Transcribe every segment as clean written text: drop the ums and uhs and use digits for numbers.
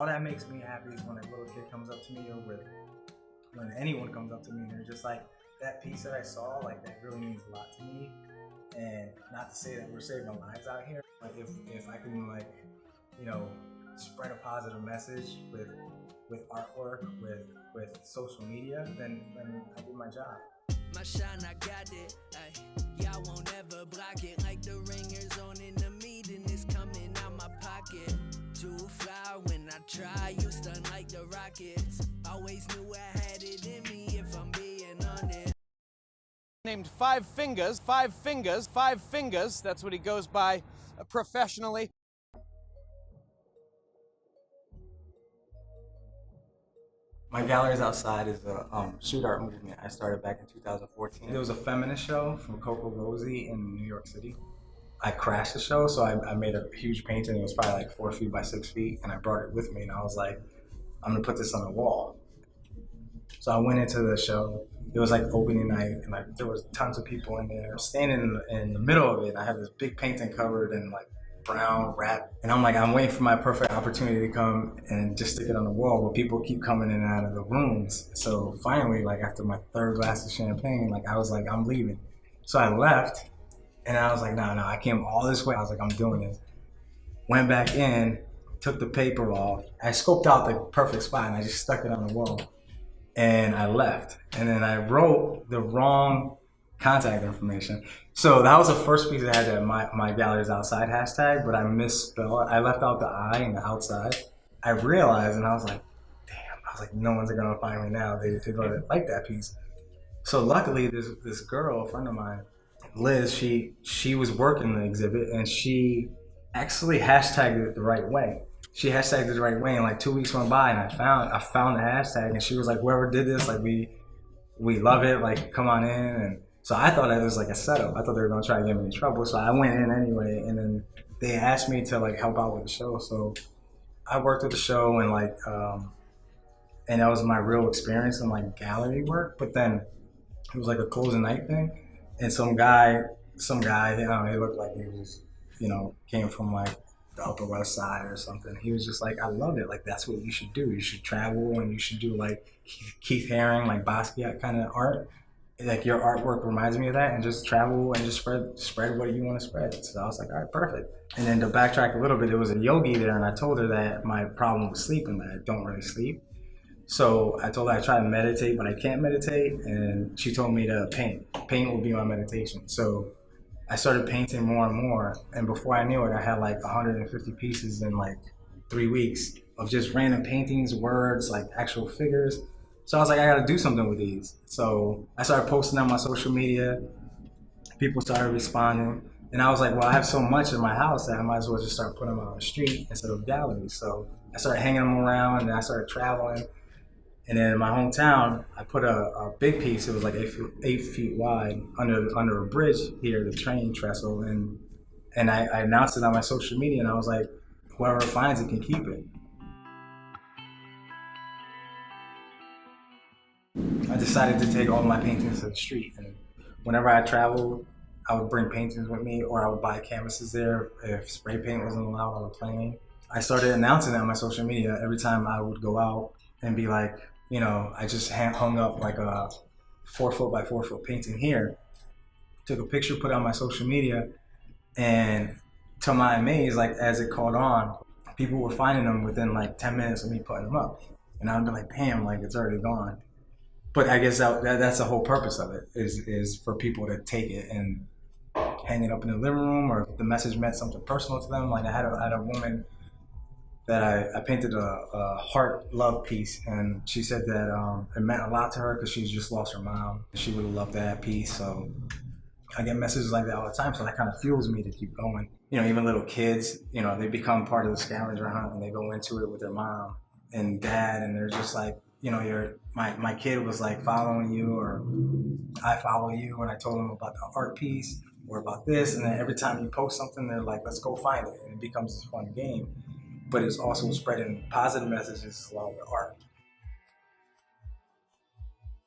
All that makes me happy is when a little kid comes up to me, or when anyone comes up to me and they're just like, that piece that I saw, like that really means a lot to me. And not to say that we're saving lives out here, but if I can, like, you know, spread a positive message with artwork, with social media, then I do my job. My shine, I got it. Y'all won't ever block it. Like the ringers on in the meeting is coming out my pocket. Too fly when I try, you stun like the Rockets. Always knew I had it in me if I'm being honest. Named Fivefingaz, Fivefingaz, that's what he goes by professionally. My Galleries Outside is a street art movement I started back in 2014. It was a feminist show from Coco Rosie in New York City. I crashed the show, so I made a huge painting. It was probably like 4 feet by 6 feet, and I brought it with me, and I was like, I'm gonna put this on the wall. So I went into the show. It was like opening night, and like there was tons of people in there. I'm standing in the middle of it, and I have this big painting covered in like brown wrap, and I'm like, I'm waiting for my perfect opportunity to come and just stick it on the wall, but people keep coming in and out of the rooms. So finally, like after my 3rd glass of champagne, like I was like, I'm leaving. So I left, and I was like, no, I came all this way. I was like, I'm doing this. Went back in, took the paper off. I scoped out the perfect spot, and I just stuck it on the wall. And I left. And then I wrote the wrong contact information. So that was the first piece that had that my Galleries Outside hashtag, but I misspelled. I left out the I and the outside. I realized, and I was like, damn, I was like, no one's gonna find me now. They're gonna like that piece. So luckily, this girl, a friend of mine, Liz, she was working the exhibit, and she actually hashtagged it the right way. She hashtagged it the right way, and like 2 weeks went by, and I found the hashtag, and she was like, whoever did this, like we love it, like come on in. And so I thought it was like a setup. I thought they were gonna try to get me in trouble. So I went in anyway, and then they asked me to like help out with the show. So I worked with the show, and like and that was my real experience in like gallery work. But then it was like a closing night thing, and some guy, you know, he looked like he was, you know, came from like the Upper West Side or something. He was just like, I love it. Like, that's what you should do. You should travel, and you should do like Keith Haring, like Basquiat kind of art. Like your artwork reminds me of that, and just travel and just spread what you want to spread. So I was like, all right, perfect. And then to backtrack a little bit, there was a yogi there, and I told her that my problem was sleeping, that I don't really sleep. So I told her I try to meditate, but I can't meditate, and she told me to paint. Paint will be my meditation. So I started painting more and more, and before I knew it, I had like 150 pieces in like 3 weeks of just random paintings, words, like actual figures. So I was like, I gotta do something with these. So I started posting on my social media. People started responding, and I was like, well, I have so much in my house that I might as well just start putting them on the street instead of galleries. So I started hanging them around, and I started traveling. And then in my hometown, I put a big piece. It was like 8 feet wide under a bridge here, the train trestle, and I announced it on my social media, and I was like, whoever finds it can keep it. I decided to take all my paintings to the street, and whenever I traveled, I would bring paintings with me, or I would buy canvases there if spray paint wasn't allowed on the plane. I started announcing it on my social media every time I would go out, and be like, you know, I just hung up like a 4 foot by 4 foot painting here, took a picture, put it on my social media, and to my amaze, like as it caught on, people were finding them within like 10 minutes of me putting them up. And I'd be like, damn, like it's already gone. But I guess that's the whole purpose of it, is for people to take it and hang it up in the living room, or if the message meant something personal to them. Like I had a woman that I painted a heart love piece, and she said that it meant a lot to her because she's just lost her mom. She would have loved that piece. So I get messages like that all the time, so that kind of fuels me to keep going. You know, even little kids, you know, they become part of the scavenger hunt, and they go into it with their mom and dad, and they're just like, you know, my kid was like following you, or I follow you, and I told them about the art piece or about this, and then every time you post something, they're like, let's go find it, and it becomes this fun game. But it's also spreading positive messages along with art.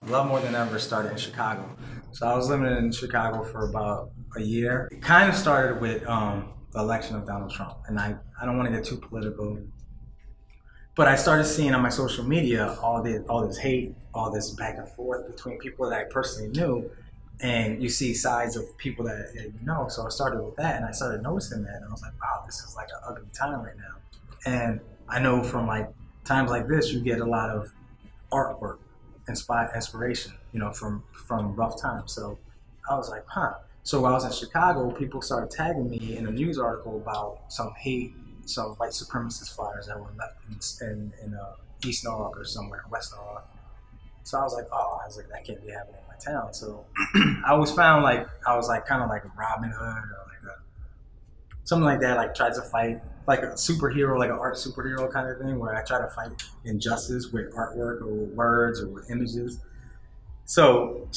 Love More Than Ever started in Chicago. So I was living in Chicago for about a year. It kind of started with the election of Donald Trump. And I don't want to get too political, But I started seeing on my social media all this hate, all this back and forth between people that I personally knew, and you see sides of people that you know. So I started with that, and I started noticing that, and I was like, wow, this is like an ugly time right now. And I know from like times like this, you get a lot of artwork, inspiration, you know, from rough times. So I was like, huh. So while I was in Chicago, people started tagging me in a news article about some hate, some white supremacist flyers that were left in East Norwalk or somewhere, West Norwalk. So I was like, that can't be happening in my town. So I always found like I was like kind of like a Robin Hood or like something like that. Like tried to fight like a superhero, like an art superhero kind of thing, where I try to fight injustice with artwork or with words or with images. So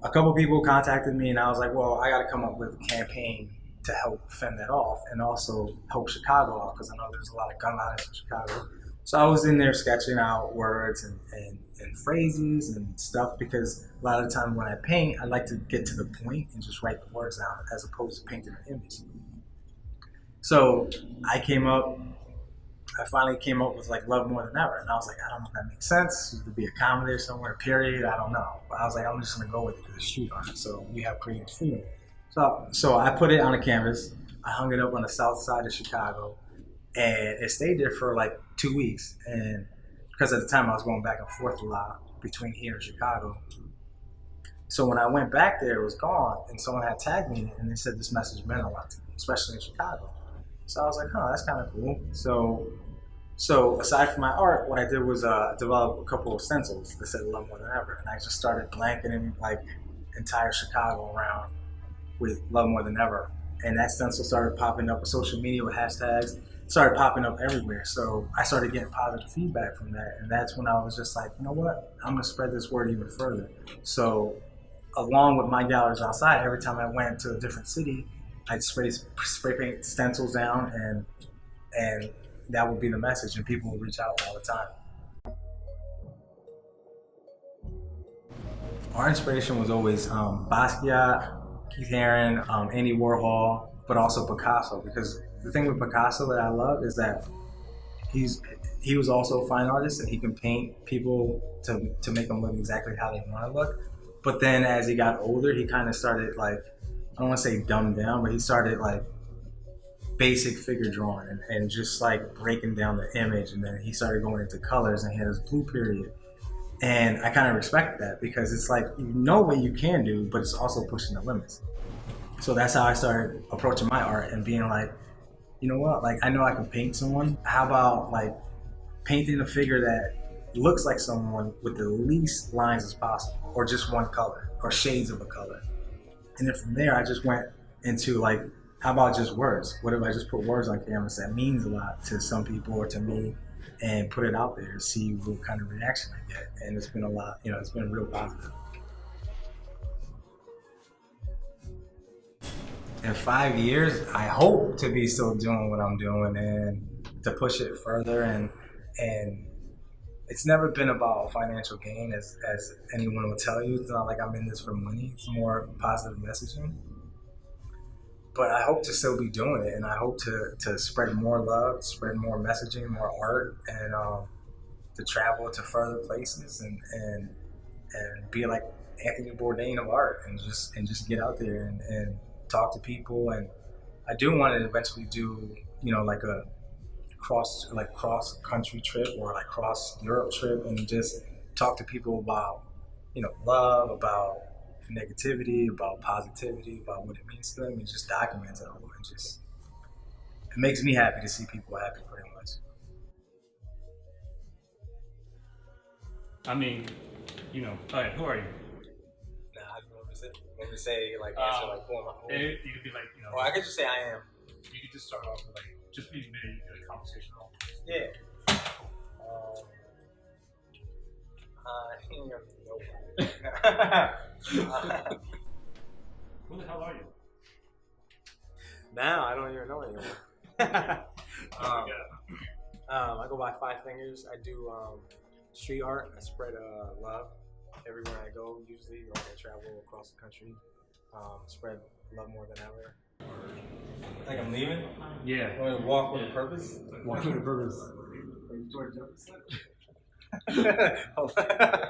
a couple people contacted me, and I was like, well, I got to come up with a campaign to help fend that off, and also help Chicago out because I know there's a lot of gun violence in Chicago. So I was in there sketching out words and phrases and stuff because a lot of the time when I paint, I like to get to the point and just write the words down as opposed to painting an image. So I finally came up with like Love More Than Ever. And I was like, I don't know if that makes sense. It could be a comedy or somewhere, period. I don't know. But I was like, I'm just going to go with it because it's street art. So we have creative freedom. So I put it on a canvas. I hung it up on the south side of Chicago. And it stayed there for like 2 weeks. And because at the time I was going back and forth a lot between here and Chicago. So when I went back there, it was gone. And someone had tagged me in it. And they said this message meant a lot to me, especially in Chicago. So I was like, that's kind of cool. So aside from my art, what I did was develop a couple of stencils that said "Love More Than Ever," and I just started blanketing like entire Chicago around with "Love More Than Ever," and that stencil started popping up on social media with hashtags. Started popping up everywhere. So I started getting positive feedback from that, and that's when I was just like, you know what, I'm gonna spread this word even further. So along with my galleries outside, every time I went to a different city, I'd spray paint stencils down, and that would be the message, and people would reach out all the time. Our inspiration was always Basquiat, Keith Haring, Andy Warhol, but also Picasso. Because the thing with Picasso that I love is that he was also a fine artist, and he can paint people to make them look exactly how they want to look. But then as he got older, he kind of started like, I don't want to say dumbed down, but he started like basic figure drawing and just like breaking down the image, and then he started going into colors and he had his blue period, and I kind of respect that because it's like, you know what you can do, but it's also pushing the limits. So that's how I started approaching my art and being like, you know what, like I know I can paint someone, how about like painting a figure that looks like someone with the least lines as possible, or just one color or shades of a color. And then from there I just went into like, how about just words? What if I just put words on canvas that means a lot to some people or to me, and put it out there and see what kind of reaction I get? And it's been a lot, it's been real positive. In 5 years, I hope to be still doing what I'm doing and to push it further. And it's never been about financial gain, as anyone will tell you. It's not like I'm in this for money. It's more positive messaging. But I hope to still be doing it, and I hope to spread more love, spread more messaging, more art, and to travel to further places and be like Anthony Bourdain of art, and just get out there and talk to people. And I do want to eventually do like a cross country trip, or like cross Europe trip, and just talk to people about love, about negativity, about positivity, about what it means to them, and just document it all. And just, it makes me happy to see people happy, pretty much. I mean, all right, who are you? Nah, I just want to say like answer like who am I? You could be like, Or I could just say I am. You could just start off with like, just be mid conversational. Yeah. I am nobody. Who the hell are you? Now I don't even know anymore. I go by Fivefingaz. I do street art. I spread love everywhere I go. Usually, I travel across the country. Spread love more than ever. Like I'm leaving. Yeah. I'm gonna walk with a purpose. Walk with a purpose. George Jefferson? Hold on.